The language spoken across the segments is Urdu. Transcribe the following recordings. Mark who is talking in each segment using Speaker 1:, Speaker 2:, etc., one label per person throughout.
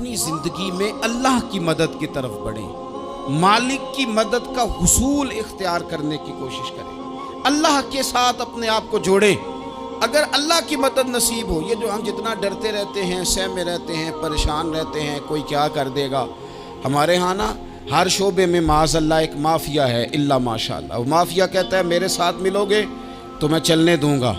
Speaker 1: اپنی زندگی میں اللہ کی مدد کی طرف بڑھیں، مالک کی مدد کا حصول اختیار کرنے کی کوشش کریں، اللہ کے ساتھ اپنے آپ کو جوڑیں۔ اگر اللہ کی مدد نصیب ہو، یہ جو ہم جتنا ڈرتے رہتے ہیں، سہمے رہتے ہیں، پریشان رہتے ہیں کوئی کیا کر دے گا، ہمارے ہاں نا ہر شعبے میں معاذ اللہ ایک مافیا ہے، الا ماشاء اللہ۔ وہ مافیا کہتا ہے میرے ساتھ ملو گے تو میں چلنے دوں گا،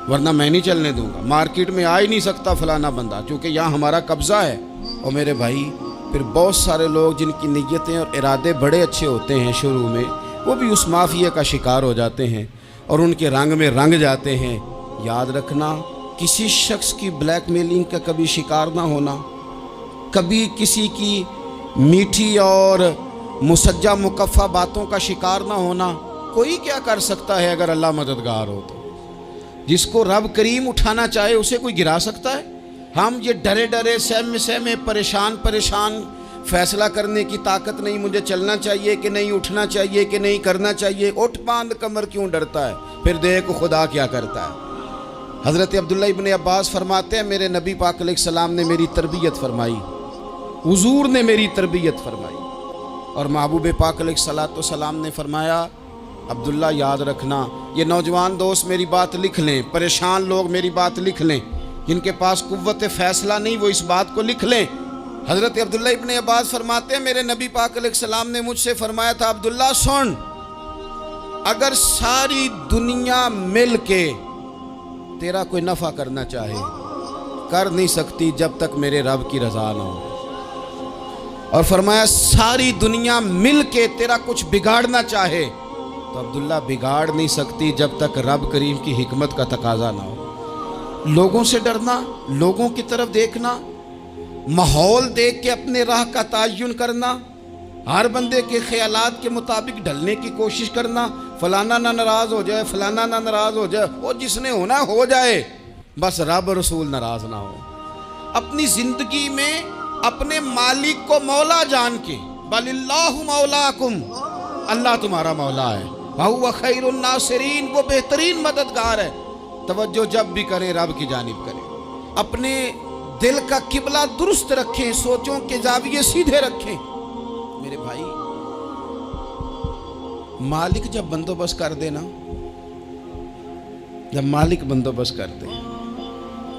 Speaker 1: ورنہ میں نہیں چلنے دوں گا، مارکیٹ میں آ ہی نہیں سکتا فلانا بندہ، چونکہ یہاں ہمارا قبضہ ہے۔ اور میرے بھائی پھر بہت سارے لوگ جن کی نیتیں اور ارادے بڑے اچھے ہوتے ہیں شروع میں، وہ بھی اس مافیا کا شکار ہو جاتے ہیں اور ان کے رنگ میں رنگ جاتے ہیں۔ یاد رکھنا، کسی شخص کی بلیک میلنگ کا کبھی شکار نہ ہونا، کبھی کسی کی میٹھی اور مسجع مکفہ باتوں کا شکار نہ ہونا۔ کوئی کیا کر سکتا ہے اگر اللہ مددگار ہو تو؟ جس کو رب کریم اٹھانا چاہے اسے کوئی گرا سکتا ہے؟ ہم یہ ڈرے ڈرے سہمے پریشان فیصلہ کرنے کی طاقت نہیں، مجھے چلنا چاہیے کہ نہیں، اٹھنا چاہیے کہ نہیں، کرنا چاہیے، اٹھ باندھ کمر کیوں ڈرتا ہے؟ پھر دیکھ خدا کیا کرتا ہے۔ حضرت عبداللہ ابن عباس فرماتے ہیں میرے نبی پاک علیہ السلام نے میری تربیت فرمائی، حضور نے میری تربیت فرمائی، اور محبوب پاک علیہ السلام نے فرمایا عبداللہ یاد رکھنا، یہ نوجوان دوست میری بات لکھ لیں، پریشان لوگ میری بات لکھ لیں، جن کے پاس قوت فیصلہ نہیں وہ اس بات کو لکھ لیں۔ حضرت عبداللہ ابن عباس فرماتے ہیں میرے نبی پاک علیہ السلام نے مجھ سے فرمایا تھا عبداللہ سن، اگر ساری دنیا مل کے تیرا کوئی نفع کرنا چاہے کر نہیں سکتی جب تک میرے رب کی رضا نہ ہو، اور فرمایا ساری دنیا مل کے تیرا کچھ بگاڑنا چاہے تو عبداللہ بگاڑ نہیں سکتی جب تک رب کریم کی حکمت کا تقاضا نہ ہو۔ لوگوں سے ڈرنا، لوگوں کی طرف دیکھنا، ماحول دیکھ کے اپنے راہ کا تعین کرنا، ہر بندے کے خیالات کے مطابق ڈھلنے کی کوشش کرنا، فلانا نہ ناراض ہو جائے، فلانا نہ ناراض ہو جائے، وہ جس نے ہونا ہو جائے، بس رب رسول ناراض نہ ہو۔ اپنی زندگی میں اپنے مالک کو مولا جان کے، بل اللہ مولاکم، اللہ تمہارا مولا ہے، وَهُوَ خَيْرُ النَّاصِرِينَ، وہ بہترین مددگار ہے۔ توجہ جب بھی کریں رب کی جانب کریں، اپنے دل کا قبلہ درست رکھیں، سوچوں کے زاویے سیدھے رکھیں۔ میرے بھائی مالک جب بندوبست کر دے نا، جب مالک بندوبست کر دے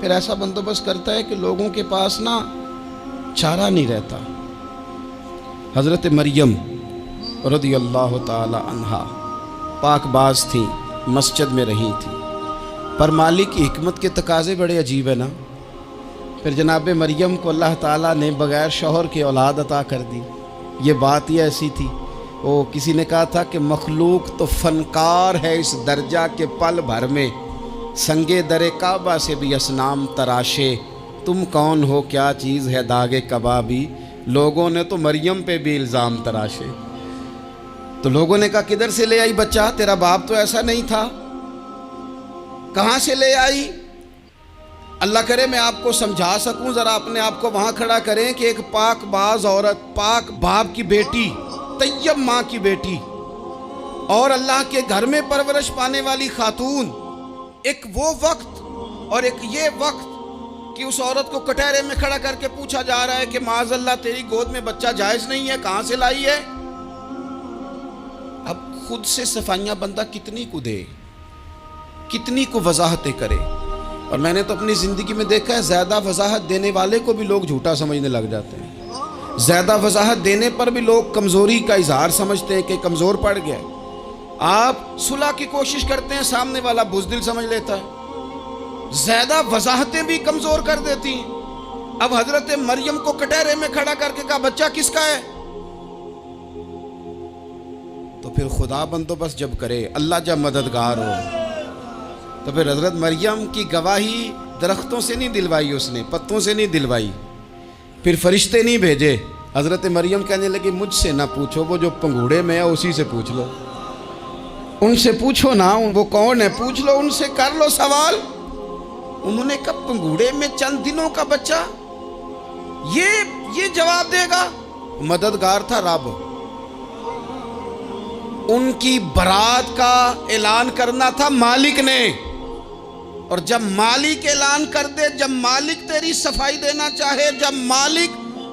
Speaker 1: پھر ایسا بندوبست کرتا ہے کہ لوگوں کے پاس نا چارہ نہیں رہتا۔ حضرت مریم رضی اللہ تعالی عنہا پاک باز تھیں، مسجد میں رہی تھیں، پر مالک کی حکمت کے تقاضے بڑے عجیب ہے نا۔ پھر جناب مریم کو اللہ تعالیٰ نے بغیر شوہر کے اولاد عطا کر دی۔ یہ بات ہی ایسی تھی، وہ کسی نے کہا تھا کہ مخلوق تو فنکار ہے اس درجہ کے پل بھر میں سنگے در کعبہ سے بھی اصنام تراشے، تم کون ہو کیا چیز ہے داغ کبابی، لوگوں نے تو مریم پہ بھی الزام تراشے۔ تو لوگوں نے کہا کدھر سے لے آئی بچہ، تیرا باپ تو ایسا نہیں تھا، کہاں سے لے آئی؟ اللہ کرے میں آپ کو سمجھا سکوں، ذرا اپنے آپ کو وہاں کھڑا کریں کہ ایک پاک باز عورت، پاک باپ کی بیٹی، طیب ماں کی بیٹی، اور اللہ کے گھر میں پرورش پانے والی خاتون، ایک وہ وقت اور ایک یہ وقت کہ اس عورت کو کٹہرے میں کھڑا کر کے پوچھا جا رہا ہے کہ معاذ اللہ تیری گود میں بچہ جائز نہیں ہے، کہاں سے لائی ہے؟ اب خود سے صفائیاں بندہ کتنی کو دے، کتنی کو وضاحتیں کرے۔ اور میں نے تو اپنی زندگی میں دیکھا ہے زیادہ وضاحت دینے والے کو بھی لوگ جھوٹا سمجھنے لگ جاتے ہیں، زیادہ وضاحت دینے پر بھی لوگ کمزوری کا اظہار سمجھتے ہیں کہ کمزور پڑ گیا۔ آپ صلح کی کوشش کرتے ہیں، سامنے والا بزدل سمجھ لیتا ہے، زیادہ وضاحتیں بھی کمزور کر دیتی ہیں۔ اب حضرت مریم کو کٹہرے میں کھڑا کر کے کہا بچہ کس کا ہے؟ تو پھر خدا بندوبست جب کرے، اللہ جب مددگار ہو، تو پھر حضرت مریم کی گواہی درختوں سے نہیں دلوائی، اس نے پتوں سے نہیں دلوائی، پھر فرشتے نہیں بھیجے۔ حضرت مریم کہنے لگی مجھ سے نہ پوچھو، وہ جو پنگوڑے میں ہے اسی سے پوچھ لو، ان سے پوچھو نا، وہ کون ہے پوچھ لو، ان سے کر لو سوال۔ انہوں نے کہا پنگوڑے میں چند دنوں کا بچہ یہ جواب دے گا؟ مددگار تھا رب، ان کی برات کا اعلان کرنا تھا مالک نے، اور جب مالک اعلان کر دے، جب مالک تیری صفائی دینا چاہے، جب مالک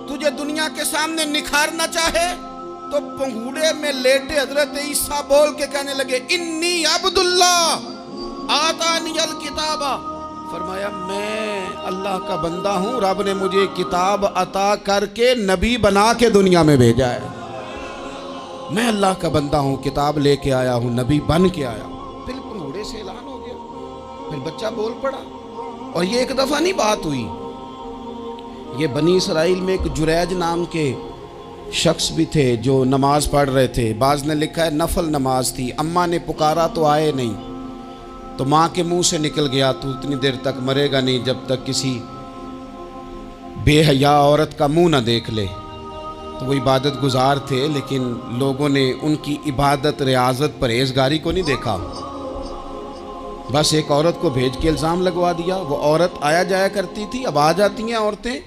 Speaker 1: تجھے دنیا کے سامنے نکھارنا چاہے تو پنگوڑے میں لیٹے حضرت عیسیٰ بول کے کہنے لگے انی عبداللہ آتانی الکتابہ، فرمایا میں اللہ کا بندہ ہوں، رب نے مجھے کتاب عطا کر کے نبی بنا کے دنیا میں بھیجا ہے، میں اللہ کا بندہ ہوں، کتاب لے کے آیا ہوں، نبی بن کے آیا ہوں۔ پھر پنگوڑے سے اعلان ہو گیا، پھر بچہ بول پڑا۔ اور یہ ایک دفعہ نہیں بات ہوئی، یہ بنی اسرائیل میں ایک جریج نام کے شخص بھی تھے جو نماز پڑھ رہے تھے، بعض نے لکھا ہے نفل نماز تھی، اماں نے پکارا تو آئے نہیں، تو ماں کے منہ سے نکل گیا تو اتنی دیر تک مرے گا نہیں جب تک کسی بے حیا عورت کا منہ نہ دیکھ لے۔ تو وہ عبادت گزار تھے، لیکن لوگوں نے ان کی عبادت، ریاضت، پرہیزگاری کو نہیں دیکھا، بس ایک عورت کو بھیج کے الزام لگوا دیا۔ وہ عورت آیا جایا کرتی تھی، اب آ جاتی ہیں عورتیں،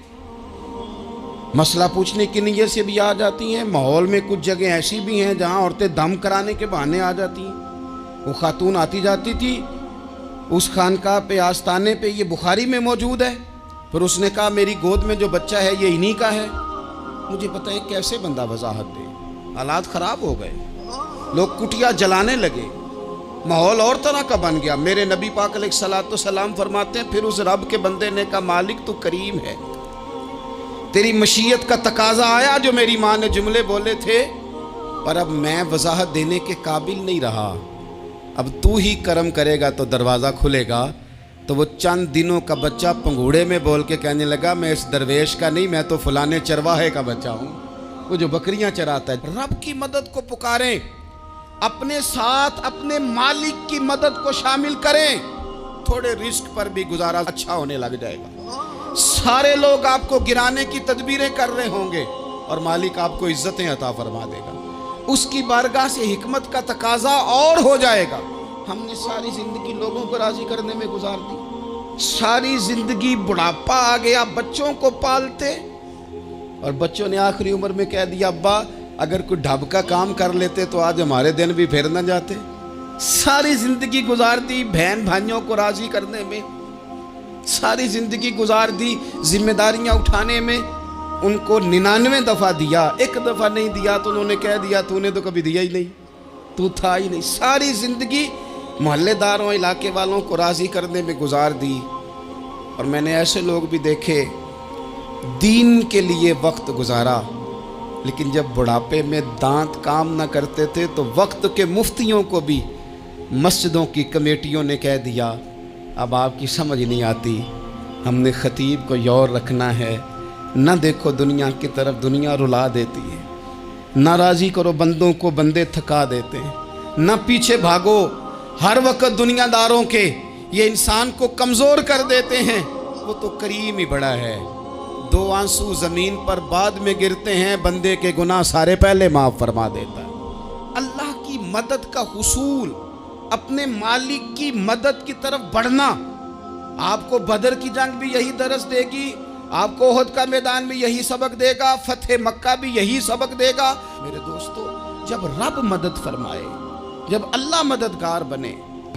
Speaker 1: مسئلہ پوچھنے کی نیت سے بھی آ جاتی ہیں۔ ماحول میں کچھ جگہ ایسی بھی ہیں جہاں عورتیں دم کرانے کے بہانے آ جاتی ہیں۔ وہ خاتون آتی جاتی تھی اس خانقاہ پہ، آستانے پہ، یہ بخاری میں موجود ہے۔ پھر اس نے کہا میری گود میں جو بچہ ہے یہ انہی کا ہے۔ مجھے پتہ ہے کیسے بندہ وضاحت دے، حالات خراب ہو گئے، لوگ کٹیا جلانے لگے، ماحول اور طرح کا بن گیا۔ میرے نبی پاک علیہ الصلوۃ والسلام فرماتے ہیں پھر اس رب کے بندے نے کہا مالک تو کریم ہے، تیری مشیت کا تقاضا آیا جو میری ماں نے جملے بولے تھے، پر اب میں وضاحت دینے کے قابل نہیں رہا، اب تو ہی کرم کرے گا تو دروازہ کھلے گا۔ تو وہ چند دنوں کا بچہ پنگوڑے میں بول کے کہنے لگا میں اس درویش کا نہیں، میں تو فلانے چرواہے کا بچہ ہوں، وہ جو بکریاں چراتا ہے۔ رب کی مدد کو پکاریں، اپنے ساتھ اپنے مالک کی مدد کو شامل کریں، تھوڑے رزق پر بھی گزارا اچھا ہونے لگ جائے گا۔ سارے لوگ آپ کو گرانے کی تدبیریں کر رہے ہوں گے اور مالک آپ کو عزتیں عطا فرما دے گا، اس کی بارگاہ سے حکمت کا تقاضا اور ہو جائے گا۔ ہم نے ساری زندگی لوگوں کو راضی کرنے میں گزار دی، ساری زندگی بڑھاپا آ گیا بچوں کو پالتے، اور بچوں نے آخری عمر میں کہہ دیا ابا اگر کوئی ڈھب کا کام کر لیتے تو آج ہمارے دن بھی پھر نہ جاتے۔ ساری زندگی گزار دی بہن بھائیوں کو راضی کرنے میں، ساری زندگی گزار دی ذمہ داریاں اٹھانے میں، ان کو 99 دفعہ دیا، ایک دفعہ نہیں دیا تو انہوں نے کہہ دیا تو نے تو کبھی دیا ہی نہیں، تو تھا ہی نہیں۔ ساری زندگی محلے داروں علاقے والوں کو راضی کرنے میں گزار دی۔ اور میں نے ایسے لوگ بھی دیکھے دین کے لیے وقت گزارا، لیکن جب بڑھاپے میں دانت کام نہ کرتے تھے تو وقت کے مفتیوں کو بھی مسجدوں کی کمیٹیوں نے کہہ دیا اب آپ کی سمجھ نہیں آتی، ہم نے خطیب کو یور رکھنا ہے، نہ دیکھو دنیا کی طرف، دنیا رلا دیتی ہے، نہ راضی کرو بندوں کو، بندے تھکا دیتے ہیں، نہ پیچھے بھاگو ہر وقت دنیا داروں کے، یہ انسان کو کمزور کر دیتے ہیں۔ وہ تو کریم ہی بڑا ہے، 2 آنسو زمین پر بعد میں گرتے ہیں، بندے کے گناہ سارے پہلے معاف فرما دیتا ہے۔ اللہ کی مدد کا حصول، اپنے مالک کی مدد کی طرف بڑھنا، آپ کو بدر کی جنگ بھی یہی درس دے گی، آپ کو احد کا میدان بھی یہی سبق دے گا، فتح مکہ بھی یہی سبق دے گا۔ میرے دوستو جب رب مدد فرمائے، جب اللہ مددگار بنے،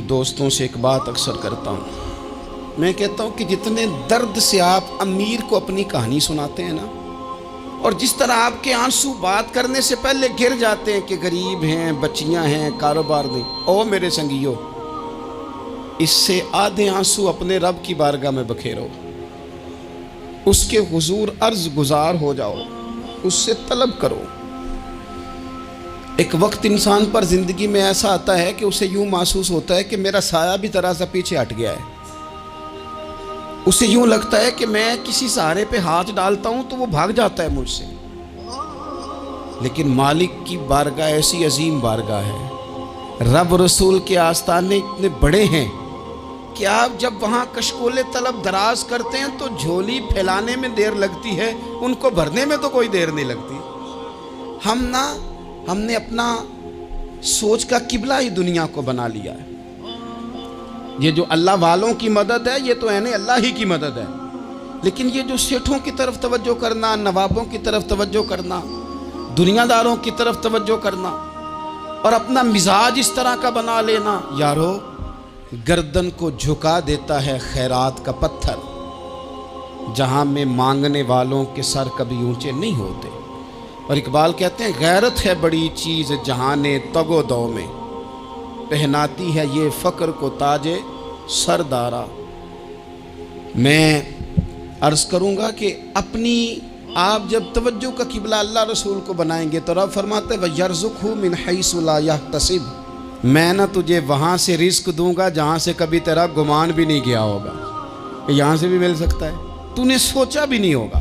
Speaker 1: دوستوں سے ایک بات اکثر کرتا ہوں، میں کہتا ہوں کہ جتنے درد سے آپ امیر کو اپنی کہانی سناتے ہیں نا، اور جس طرح آپ کے آنسو بات کرنے سے پہلے گر جاتے ہیں کہ غریب ہیں، بچیاں ہیں، کاروبار نہیں، او میرے سنگیو، اس سے آدھے آنسو اپنے رب کی بارگاہ میں بکھیرو، اس کے حضور عرض گزار ہو جاؤ، اس سے طلب کرو۔ ایک وقت انسان پر زندگی میں ایسا آتا ہے کہ اسے یوں محسوس ہوتا ہے کہ میرا سایہ بھی ذرا سا پیچھے ہٹ گیا ہے، اسے یوں لگتا ہے کہ میں کسی سہارے پہ ہاتھ ڈالتا ہوں تو وہ بھاگ جاتا ہے مجھ سے، لیکن مالک کی بارگاہ ایسی عظیم بارگاہ ہے، رب رسول کے آستانے اتنے بڑے ہیں کہ آپ جب وہاں کشکول طلب دراز کرتے ہیں تو جھولی پھیلانے میں دیر لگتی ہے، ان کو بھرنے میں تو کوئی دیر نہیں لگتی۔ ہم نے اپنا سوچ کا قبلہ ہی دنیا کو بنا لیا ہے۔ یہ جو اللہ والوں کی مدد ہے یہ تو اللہ ہی کی مدد ہے، لیکن یہ جو سیٹھوں کی طرف توجہ کرنا، نوابوں کی طرف توجہ کرنا، دنیا داروں کی طرف توجہ کرنا، اور اپنا مزاج اس طرح کا بنا لینا، یارو گردن کو جھکا دیتا ہے خیرات کا پتھر۔ جہاں میں مانگنے والوں کے سر کبھی اونچے نہیں ہوتے۔ اور اقبال کہتے ہیں غیرت ہے بڑی چیز جہان تگ و دو میں، پہناتی ہے یہ فقر کو تاج سردارا۔ میں عرض کروں گا کہ اپنی آپ جب توجہ کا قبلہ اللہ رسول کو بنائیں گے تو رب فرماتے ہیں وَيَرْزُقْهُ مِنْ حَيْثُ لَا يَحْتَسِبُ، میں نہ تجھے وہاں سے رزق دوں گا جہاں سے کبھی تیرا گمان بھی نہیں گیا ہوگا، یہاں سے بھی مل سکتا ہے، تو نے سوچا بھی نہیں ہوگا۔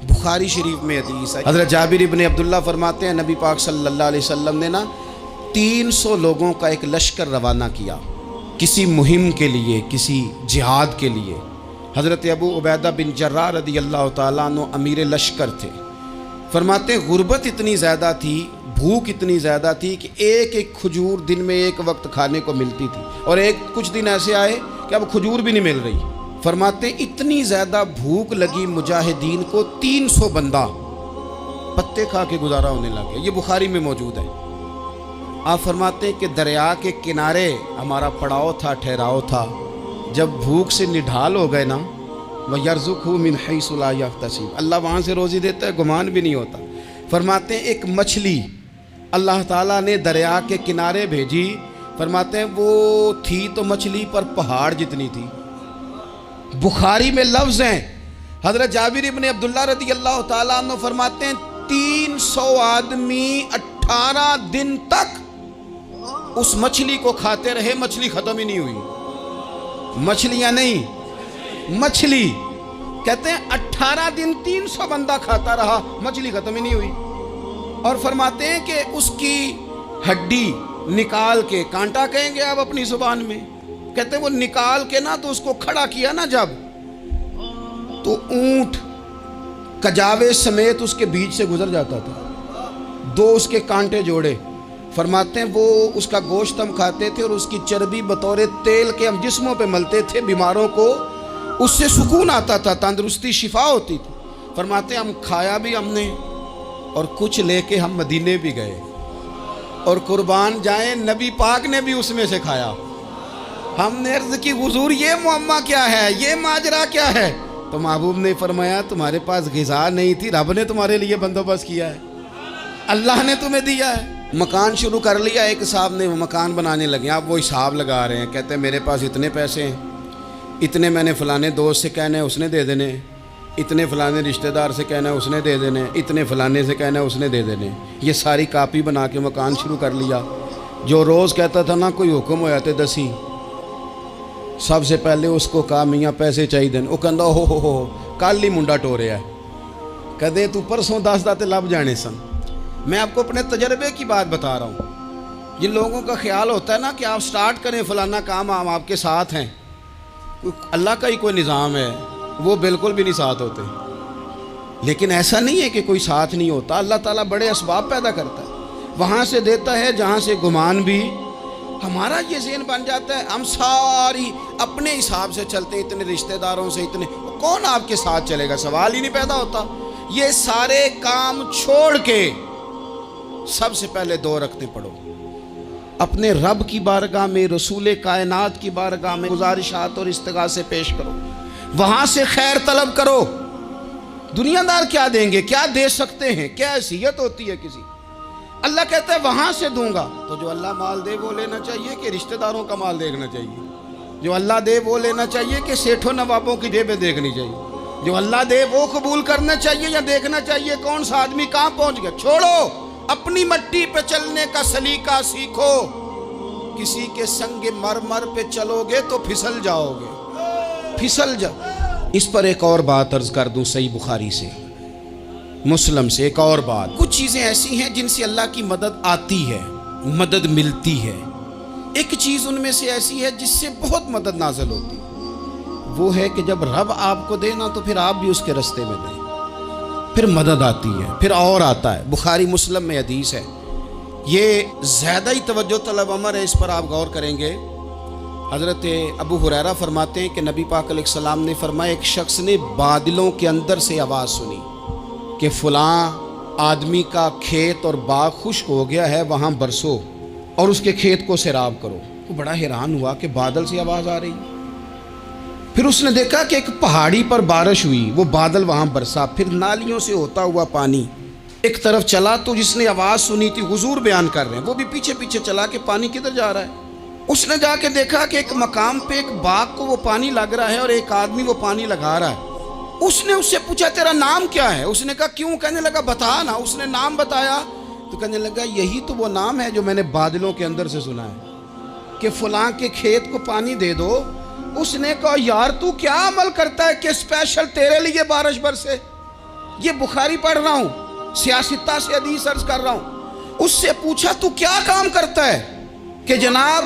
Speaker 1: بخاری شریف میں حدیث ہے، حضرت جابر ابن عبداللہ فرماتے ہیں نبی پاک صلی اللہ علیہ وسلم نے 300 لوگوں کا ایک لشکر روانہ کیا کسی مہم کے لیے، کسی جہاد کے لیے۔ حضرت ابو عبیدہ بن جراح رضی اللہ تعالیٰ عنہ امیر لشکر تھے۔ فرماتے ہیں غربت اتنی زیادہ تھی، بھوک اتنی زیادہ تھی کہ ایک ایک کھجور دن میں ایک وقت کھانے کو ملتی تھی، اور کچھ دن ایسے آئے کہ اب کھجور بھی نہیں مل رہی۔ فرماتے ہیں اتنی زیادہ بھوک لگی مجاہدین کو، 300 بندہ پتے کھا کے گزارا ہونے لگے۔ یہ بخاری میں موجود ہے۔ آپ فرماتے ہیں کہ دریا کے کنارے ہمارا پڑاؤ تھا، ٹھہراؤ تھا، جب بھوک سے نڈھال ہو گئے نا، وَيَرْزُقْهُ مِنْ حَيْثُ لَا يَحْتَسِبُ، اللہ وہاں سے روزی دیتا ہے، گمان بھی نہیں ہوتا۔ فرماتے ہیں ایک مچھلی اللہ تعالیٰ نے دریا کے کنارے بھیجی، فرماتے ہیں وہ تھی تو مچھلی پر پہاڑ جتنی تھی۔ بخاری میں لفظ ہیں، حضرت جابر ابن عبداللہ رضی اللہ تعالیٰ عنہ فرماتے ہیں 300 آدمی 18 دن تک اس مچھلی کو کھاتے رہے، مچھلی ختم ہی نہیں ہوئی۔ مچھلیاں نہیں، مچھلی کہتے ہیں 18 دن 300 بندہ کھاتا رہا، مچھلی ختم ہی نہیں ہوئی۔ اور فرماتے ہیں کہ اس کی ہڈی نکال کے، کانٹا کہیں گے آپ اپنی زبان میں، کہتے ہیں وہ نکال کے نا تو اس کو کھڑا کیا نا جب، تو اونٹ کجاوے سمیت اس کے بیچ سے گزر جاتا تھا، 2 اس کے کانٹے جوڑے۔ فرماتے ہیں وہ اس کا گوشت ہم کھاتے تھے اور اس کی چربی بطور تیل کے ہم جسموں پہ ملتے تھے، بیماروں کو اس سے سکون آتا تھا، تندرستی شفا ہوتی تھی۔ فرماتے ہیں ہم کھایا بھی ہم نے، اور کچھ لے کے ہم مدینے بھی گئے، اور قربان جائیں نبی پاک نے بھی اس میں سے کھایا۔ ہم نے عرض کی حضور یہ معمہ کیا ہے، یہ ماجرا کیا ہے؟ تو محبوب نے فرمایا تمہارے پاس غذا نہیں تھی، رب نے تمہارے لیے بندوبست کیا ہے، اللہ نے تمہیں دیا ہے۔ مکان شروع کر لیا، ایک صاحب نے وہ مکان بنانے لگے، آپ وہ حساب لگا رہے ہیں، کہتے ہیں میرے پاس اتنے پیسے ہیں، اتنے میں نے فلانے دوست سے کہنا ہے اس نے دے دینے، اتنے فلانے رشتہ دار سے کہنا ہے اس نے دے دینے، اتنے فلانے سے کہنا ہے اس نے دے دینے۔ یہ ساری کاپی بنا کے مکان شروع کر لیا۔ جو روز کہتا تھا نا کوئی حکم ہو جاتے دسی، سب سے پہلے اس کو کہا میاں پیسے چاہیے دین، وہ کہندا ہو کل ہی منڈا ٹوریا ہے، کدے تو پرسوں دس دا تے لب جانے سن۔ میں آپ کو اپنے تجربے کی بات بتا رہا ہوں۔ جن لوگوں کا خیال ہوتا ہے نا کہ آپ سٹارٹ کریں فلانا کام، ہم آپ کے ساتھ ہیں، اللہ کا ہی کوئی نظام ہے، وہ بالکل بھی نہیں ساتھ ہوتے۔ لیکن ایسا نہیں ہے کہ کوئی ساتھ نہیں ہوتا، اللہ تعالیٰ بڑے اسباب پیدا کرتا ہے، وہاں سے دیتا ہے جہاں سے گمان بھی۔ ہمارا یہ ذہن بن جاتا ہے ہم ساری اپنے حساب سے چلتے ہیں، اتنے رشتہ داروں سے، اتنے کون آپ کے ساتھ چلے گا، سوال ہی نہیں پیدا ہوتا۔ یہ سارے کام چھوڑ کے سب سے پہلے 2 رکعتیں پڑھو، اپنے رب کی بارگاہ میں، رسول کائنات کی بارگاہ میں گزارشات اور استغاثے پیش کرو، وہاں سے خیر طلب کرو۔ دنیا دار کیا دیں گے، کیا دے سکتے ہیں، کیا حیثیت ہوتی ہے کسی؟ اللہ کہتا ہے وہاں سے دوں گا۔ تو جو اللہ مال دے وہ لینا چاہیے کہ رشتہ داروں کا مال دیکھنا چاہیے؟ جو اللہ دے وہ لینا چاہیے کہ سیٹھوں نوابوں کی جیبیں دیکھنی چاہیے؟ جو اللہ دے وہ قبول کرنا چاہیے یا دیکھنا چاہیے کون سا آدمی کہاں پہنچ گیا؟ چھوڑو، اپنی مٹی پہ چلنے کا سلیقہ سیکھو۔ کسی کے سنگ مرمر پہ چلو گے تو پھسل جاؤ گے، پھسل جاؤ۔ اس پر ایک اور بات عرض کر دوں، صحیح بخاری سے، مسلم سے ایک اور بات۔ کچھ چیزیں ایسی ہیں جن سے اللہ کی مدد آتی ہے، مدد ملتی ہے۔ ایک چیز ان میں سے ایسی ہے جس سے بہت مدد نازل ہوتی ہے، وہ ہے کہ جب رب آپ کو دے نا تو پھر آپ بھی اس کے رستے میں دیں، پھر مدد آتی ہے، پھر اور آتا ہے۔ بخاری مسلم میں حدیث ہے، یہ زیادہ ہی توجہ طلب امر ہے، اس پر آپ غور کریں گے۔ حضرت ابو ہریرہ فرماتے ہیں کہ نبی پاک علیہ السلام نے فرمایا ایک شخص نے بادلوں کے اندر سے آواز سنی کہ فلاں آدمی کا کھیت اور باغ خشک ہو گیا ہے، وہاں برسو اور اس کے کھیت کو سیراب کرو۔ وہ بڑا حیران ہوا کہ بادل سے آواز آ رہی۔ پھر اس نے دیکھا کہ ایک پہاڑی پر بارش ہوئی، وہ بادل وہاں برسا، پھر نالیوں سے ہوتا ہوا پانی ایک طرف چلا، تو جس نے آواز سنی تھی حضور بیان کر رہے ہیں، وہ بھی پیچھے پیچھے چلا کہ پانی کدھر جا رہا ہے۔ اس نے جا کے دیکھا کہ ایک مقام پہ ایک باغ کو وہ پانی لگ رہا ہے اور ایک آدمی وہ پانی لگا رہا ہے۔ اس نے اس سے پوچھا تیرا نام کیا ہے؟ اس نے کہا کیوں؟ کہنے لگا بتا نا۔ اس نے نام بتایا تو کہنے لگا یہی تو وہ نام ہے جو میں نے بادلوں کے اندر سے سنا ہے کہ فلاں کے کھیت کو پانی دے دو۔ اس نے کہا یار تو کیا عمل کرتا ہے کہ اسپیشل تیرے لیے بارش برسے؟ یہ بخاری پڑھ رہا ہوں، سیاستہ سے حدیث عرض کر رہا ہوں۔ اس سے پوچھا تو کیا کام کرتا ہے کہ جناب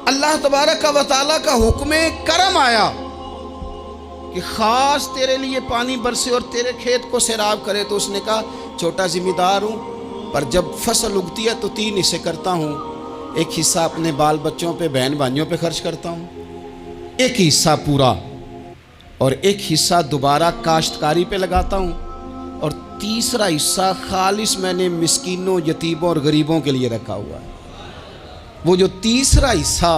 Speaker 1: اللہ تبارک و تعالیٰ کا حکم کرم آیا کہ خاص تیرے لیے پانی برسے اور تیرے کھیت کو سیراب کرے؟ تو اس نے کہا چھوٹا ذمہ دار ہوں، پر جب فصل اگتی ہے تو 3 حصے کرتا ہوں، ایک حصہ اپنے بال بچوں پہ بہن بھائیوں پہ خرچ کرتا ہوں، ایک حصہ پورا، اور ایک حصہ دوبارہ کاشتکاری پہ لگاتا ہوں، اور تیسرا حصہ خالص میں نے مسکینوں، یتیموں اور غریبوں کے لیے رکھا ہوا ہے۔ وہ جو تیسرا حصہ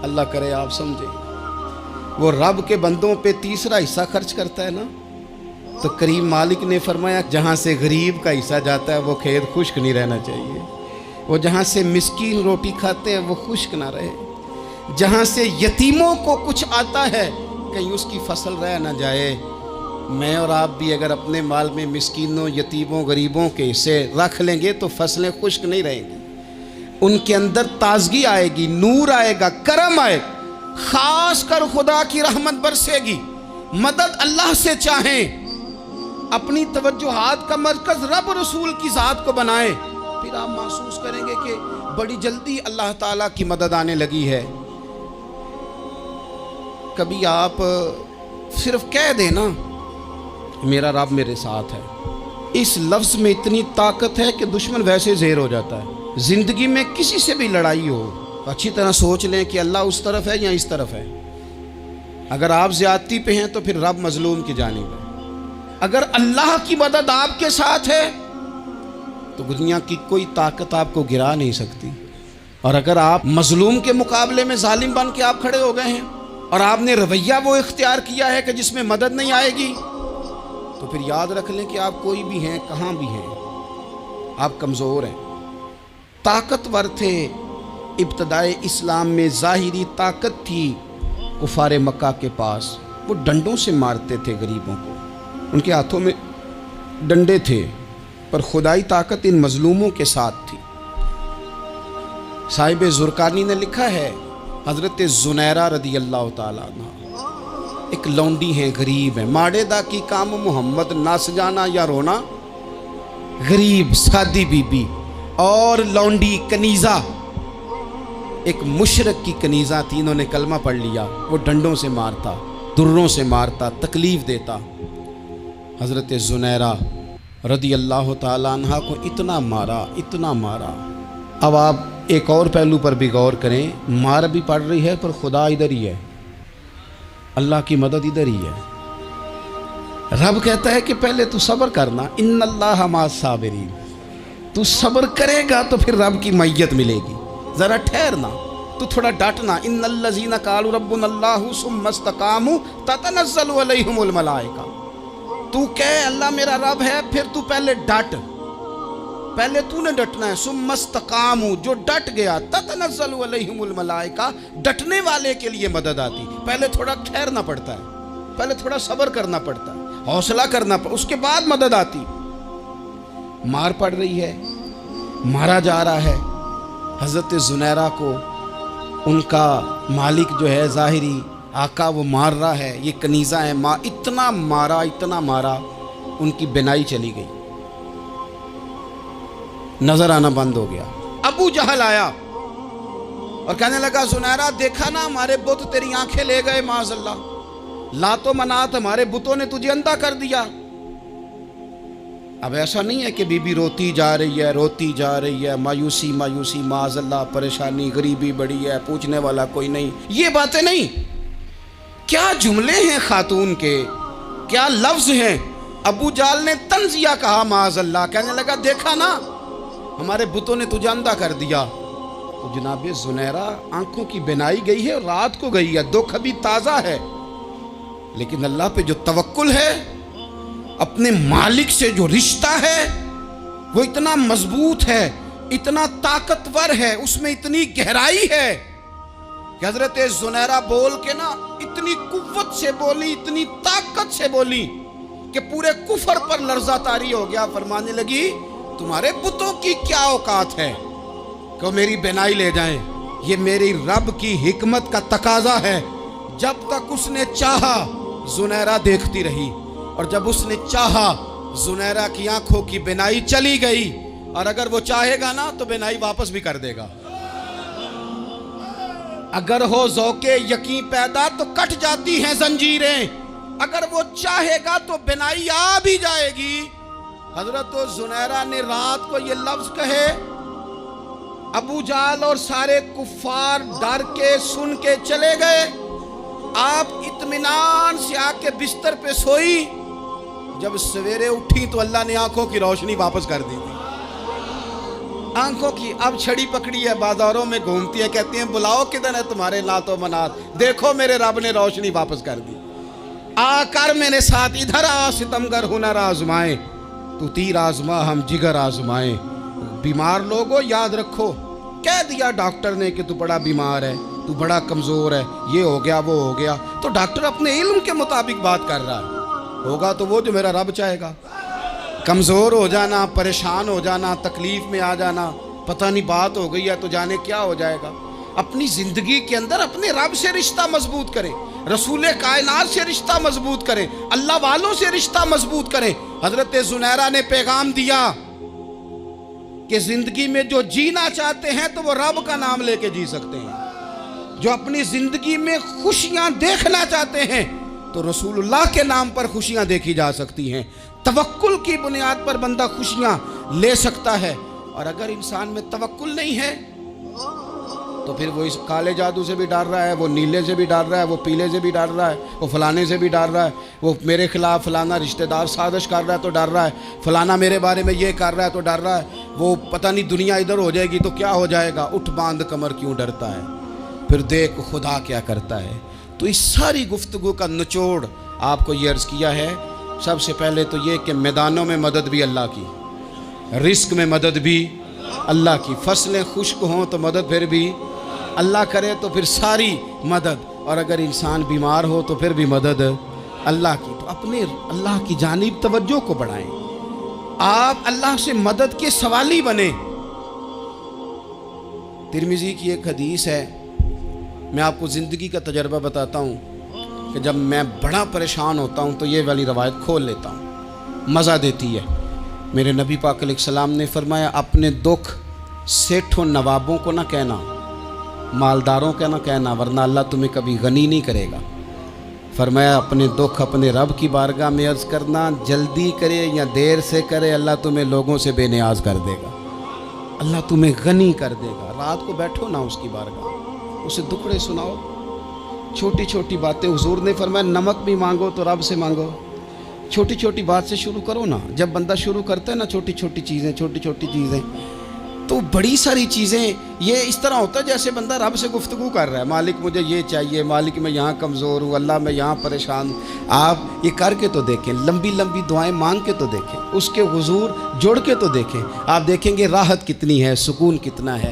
Speaker 1: اللہ کرے آپ سمجھیں، وہ رب کے بندوں پہ تیسرا حصہ خرچ کرتا ہے نا، تو کریم مالک نے فرمایا جہاں سے غریب کا حصہ جاتا ہے وہ کھیت خشک نہیں رہنا چاہیے، وہ جہاں سے مسکین روٹی کھاتے ہیں وہ خشک نہ رہے، جہاں سے یتیموں کو کچھ آتا ہے کہیں اس کی فصل رہ نہ جائے۔ میں اور آپ بھی اگر اپنے مال میں مسکینوں، یتیموں، غریبوں کے حصے رکھ لیں گے تو فصلیں خشک نہیں رہیں گی، ان کے اندر تازگی آئے گی، نور آئے گا، کرم آئے گا، خاص کر خدا کی رحمت برسے گی۔ مدد اللہ سے چاہیں، اپنی توجہات کا مرکز رب رسول کی ذات کو بنائیں، پھر آپ محسوس کریں گے کہ بڑی جلدی اللہ تعالیٰ کی مدد آنے لگی ہے۔ کبھی آپ صرف کہہ دیں نا میرا رب میرے ساتھ ہے، اس لفظ میں اتنی طاقت ہے کہ دشمن ویسے زہر ہو جاتا ہے۔ زندگی میں کسی سے بھی لڑائی ہو اچھی طرح سوچ لیں کہ اللہ اس طرف ہے یا اس طرف ہے۔ اگر آپ زیادتی پہ ہیں تو پھر رب مظلوم کی جانب ہے۔ اگر اللہ کی مدد آپ کے ساتھ ہے تو دنیا کی کوئی طاقت آپ کو گرا نہیں سکتی، اور اگر آپ مظلوم کے مقابلے میں ظالم بن کے آپ کھڑے ہو گئے ہیں اور آپ نے رویہ وہ اختیار کیا ہے کہ جس میں مدد نہیں آئے گی، تو پھر یاد رکھ لیں کہ آپ کوئی بھی ہیں، کہاں بھی ہیں، آپ کمزور ہیں۔ طاقتور تھے ابتدائے اسلام میں، ظاہری طاقت تھی کفار مکہ کے پاس، وہ ڈنڈوں سے مارتے تھے غریبوں کو، ان کے ہاتھوں میں ڈنڈے تھے، پر خدائی طاقت ان مظلوموں کے ساتھ تھی۔ صاحب زرقانی نے لکھا ہے حضرت زنیرہ رضی اللہ تعالیٰ عنہ ایک لونڈی ہیں، غریب ہیں، ماڑے دا کی کام محمد نس جانا یا رونا، غریب سادی بی بی اور لونڈی کنیزہ، ایک مشرک کی کنیزہ تھی، انہوں نے کلمہ پڑھ لیا، وہ ڈنڈوں سے مارتا، دروں سے مارتا، تکلیف دیتا۔ حضرت زنیرہ رضی اللہ تعالیٰ عنہ کو اتنا مارا، اتنا مارا۔ اب آپ ایک اور پہلو پر بھی غور کریں، مار بھی پڑ رہی ہے پر خدا ادھر ہی ہے، اللہ کی مدد ادھر ہی ہے۔ رب کہتا ہے کہ پہلے تو صبر کرنا، ان اللہ مع الصابرین، تو صبر کرے گا تو پھر رب کی معیت ملے گی، ذرا ٹھہرنا، تو تھوڑا ڈٹنا۔ ان الذین قالوا ربنا اللہ ثم استقاموا تتنزل علیہم الملائکہ، تو کہے اللہ میرا رب ہے، پھر تو پہلے ڈٹ، پہلے تو نے ڈٹنا ہے۔ ثم استقاموا، جو ڈٹ گیا، تتنزل علیہم الملائکہ، ڈٹنے والے کے لیے مدد آتی، پہلے تھوڑا ٹھہرنا پڑتا ہے، پہلے تھوڑا صبر کرنا پڑتا ہے، حوصلہ کرنا پڑتا، اس کے بعد مدد آتی۔ مار پڑ رہی ہے، مارا جا رہا ہے حضرت زنیرہ کو، ان کا مالک جو ہے ظاہری آقا وہ مار رہا ہے، یہ کنیزہ ہے، ماں اتنا مارا، اتنا مارا، ان کی بینائی چلی گئی، نظر آنا بند ہو گیا۔ ابو جہل آیا اور کہنے لگا زنیرہ دیکھا نا ہمارے بت تیری آنکھیں لے گئے، معاذ اللہ، لات و منات ہمارے بتوں نے تجھے اندھا کر دیا۔ اب ایسا نہیں ہے کہ بی بی روتی جا رہی ہے، روتی جا رہی ہے، مایوسی مایوسی، معاذ اللہ، پریشانی، غریبی بڑی ہے، پوچھنے والا کوئی نہیں، یہ باتیں نہیں۔ کیا جملے ہیں خاتون کے، کیا لفظ ہیں۔ ابو جہل نے تنزیہ کہا، معاذ اللہ، کہنے لگا دیکھا نا ہمارے بتوں نے تجھے اندھا کر دیا۔ تو جناب زنیرہ آنکھوں کی بینائی گئی ہے، رات کو گئی ہے، دکھ ابھی تازہ ہے، لیکن اللہ پہ جو توکل ہے، اپنے مالک سے جو رشتہ ہے، وہ اتنا مضبوط ہے، اتنا طاقتور ہے، اس میں اتنی گہرائی ہے کہ حضرت زنیرہ بول کے نا اتنی قوت سے بولی، اتنی طاقت سے بولی کہ پورے کفر پر لرزہ طاری ہو گیا۔ فرمانے لگی تمہارے بتوں کی کیا اوقات ہے کہ میری بینائی لے جائیں؟ یہ میری رب کی حکمت کا تقاضا ہے۔ جب تک اس نے چاہا زنیرہ دیکھتی رہی، اور جب اس نے چاہا زنیرہ کی آنکھوں کی بینائی چلی گئی، اور اگر وہ چاہے گا نا تو بینائی واپس بھی کر دے گا۔ اگر ہو ذوق یقین پیدا تو کٹ جاتی ہیں زنجیریں، اگر وہ چاہے گا تو بینائی آ بھی جائے گی۔ حضرت زنیرہ نے رات کو یہ لفظ کہے، ابو جہل اور سارے کفار ڈر کے سن کے چلے گئے، آپ اطمینان سے آ کے بستر پہ سوئی۔ جب سویرے اٹھی تو اللہ نے آنکھوں کی روشنی واپس کر دی تھی۔ آنکھوں کی اب چھڑی پکڑی ہے، بازاروں میں گھومتی ہے، کہتی ہیں بلاؤ کدھر ہے تمہارے نعت و منات، دیکھو میرے رب نے روشنی واپس کر دی۔ آ کر میرے ساتھ ادھر آ، ستمگر ہنر آزمائیں، تو تیر آزما ہم جگر آزمائیں۔ بیمار لوگوں یاد رکھو، کہہ دیا ڈاکٹر نے کہ تو بڑا بیمار ہے، تو بڑا کمزور ہے، یہ ہو گیا وہ ہو گیا، تو ڈاکٹر اپنے علم کے مطابق بات کر رہا ہے، ہوگا تو وہ جو میرا رب چاہے گا۔ کمزور ہو جانا، پریشان ہو جانا، تکلیف میں آ جانا، پتہ نہیں بات ہو گئی ہے تو جانے کیا ہو جائے گا۔ اپنی زندگی کے اندر اپنے رب سے رشتہ مضبوط کریں، رسول کائنات سے رشتہ مضبوط کریں، اللہ والوں سے رشتہ مضبوط کریں۔ حضرت زنیرہ نے پیغام دیا کہ زندگی میں جو جینا چاہتے ہیں تو وہ رب کا نام لے کے جی سکتے ہیں، جو اپنی زندگی میں خوشیاں دیکھنا چاہتے ہیں تو رسول اللہ کے نام پر خوشیاں دیکھی جا سکتی ہیں۔ توکل کی بنیاد پر بندہ خوشیاں لے سکتا ہے، اور اگر انسان میں توکل نہیں ہے تو پھر وہ اس کالے جادو سے بھی ڈر رہا ہے، وہ نیلے سے بھی ڈر رہا ہے، وہ پیلے سے بھی ڈر رہا ہے، وہ فلانے سے بھی ڈر رہا ہے، وہ میرے خلاف فلانا رشتہ دار سازش کر رہا ہے تو ڈر رہا ہے، فلانا میرے بارے میں یہ کر رہا ہے تو ڈر رہا ہے، وہ پتہ نہیں دنیا ادھر ہو جائے گی تو کیا ہو جائے گا، اٹھ باندھ کمر کیوں ڈرتا ہے، پھر دیکھ خدا کیا کرتا ہے۔ تو اس ساری گفتگو کا نچوڑ آپ کو یہ عرض کیا ہے، سب سے پہلے تو یہ کہ میدانوں میں مدد بھی اللہ کی، رزق میں مدد بھی اللہ کی، فصلیں خشک ہوں تو مدد پھر بھی اللہ کرے، تو پھر ساری مدد، اور اگر انسان بیمار ہو تو پھر بھی مدد اللہ کی۔ تو اپنے اللہ کی جانب توجہ کو بڑھائیں، آپ اللہ سے مدد کے سوالی بنیں۔ ترمذی کی ایک حدیث ہے، میں آپ کو زندگی کا تجربہ بتاتا ہوں کہ جب میں بڑا پریشان ہوتا ہوں تو یہ والی روایت کھول لیتا ہوں، مزہ دیتی ہے۔ میرے نبی پاک علیہ السلام نے فرمایا اپنے دکھ سیٹھوں نوابوں کو نہ کہنا، مالداروں کا نہ کہنا، ورنہ اللہ تمہیں کبھی غنی نہیں کرے گا۔ فرمایا اپنے دکھ اپنے رب کی بارگاہ میں عرض کرنا، جلدی کرے یا دیر سے کرے اللہ تمہیں لوگوں سے بے نیاز کر دے گا، اللہ تمہیں غنی کر دے گا۔ رات کو بیٹھو نا اس کی بارگاہ، اسے دکھڑے سناؤ، چھوٹی چھوٹی باتیں۔ حضور نے فرمایا نمک بھی مانگو تو رب سے مانگو، چھوٹی چھوٹی بات سے شروع کرو نا۔ جب بندہ شروع کرتا ہے نا چھوٹی چھوٹی چیزیں تو بڑی ساری چیزیں یہ اس طرح ہوتا ہے جیسے بندہ رب سے گفتگو کر رہا ہے، مالک مجھے یہ چاہیے، مالک میں یہاں کمزور ہوں، اللہ میں یہاں پریشان ہوں۔ آپ یہ کر کے تو دیکھیں، لمبی لمبی دعائیں مانگ کے تو دیکھیں، اس کے حضور جوڑ کے تو دیکھیں، آپ دیکھیں گے راحت کتنی ہے، سکون کتنا ہے۔